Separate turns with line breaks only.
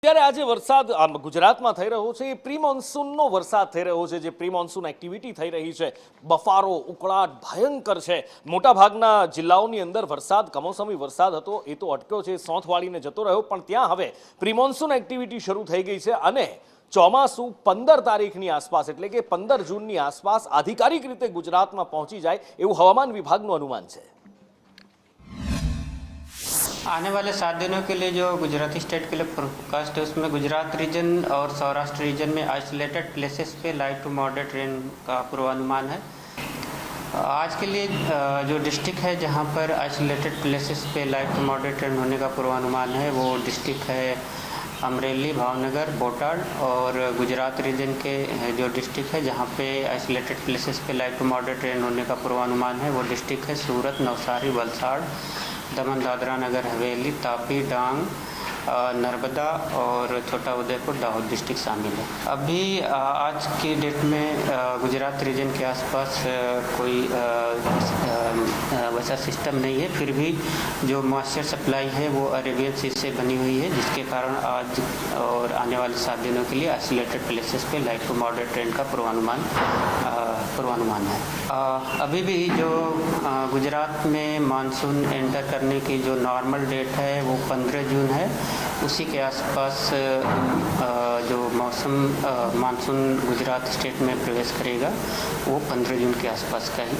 ત્યારે આજે વરસાદ ગુજરાતમાં થઈ રહ્યો છે એ પ્રી મોન્સૂનનો વરસાદ થઈ રહ્યો છે જે પ્રી મોન્સૂન એક્ટિવિટી થઈ રહી છે બફારો ઉકળાટ ભયંકર છે મોટાભાગના જિલ્લાઓની અંદર વરસાદ કમોસમી વરસાદ હતો એ તો અટક્યો છે સોંથ વાળીને જતો રહ્યો પણ ત્યાં હવે પ્રી મોન્સૂન એક્ટિવિટી શરૂ થઈ ગઈ છે અને ચોમાસું 15 તારીખની આસપાસ એટલે કે 15 જૂનની આસપાસ આધિકારિક રીતે ગુજરાતમાં પહોંચી જાય એવું હવામાન વિભાગનું અનુમાન છે।
आने वाले 7 दिनों के लिए जो गुजराती स्टेट के लिए फोरकास्ट है उसमें गुजरात रीजन और सौराष्ट्र रीजन में आइसोलेटेड प्लेसेस पे लाइट टू मॉडरेट रेन का पूर्वानुमान है। आज के लिए जो डिस्ट्रिक्ट है जहां पर आइसोलेटेड प्लेसेस पे लाइट टू मॉडरेट रेन होने का पूर्वानुमान है वो डिस्ट्रिक्ट है अमरेली, भावनगर, बोटाड। और गुजरात रीजन के जो डिस्ट्रिक्ट है जहाँ पे आइसोलेटेड प्लेसेस पे लाइट टू मॉडरेट रेन होने का पूर्वानुमान है वो डिस्ट्रिक्ट है सूरत, नवसारी, वलसाड़, दमन, दादरा नगर हवेली, तापी, डांग, नर्मदा और छोटा उदयपुर, दाहोद डिस्ट्रिक्ट शामिल है। अभी आज की डेट में गुजरात रीजन के आसपास कोई वैसा सिस्टम नहीं है, फिर भी जो मॉइस्चर सप्लाई है वो अरेबियन सी से बनी हुई है जिसके कारण आज और आने वाले 7 दिनों के लिए आइसोलेटेड प्लेसेस पे लाइट टू मॉडरेट रेन का पूर्वानुमान है। अभी भी जो गुजरात में मानसून एंटर करने की जो नॉर्मल डेट है वो 15 जून है। उसी के आसपास जो मानसून गुजरात स्टेट में प्रवेश करेगा वो 15 जून के आसपास का ही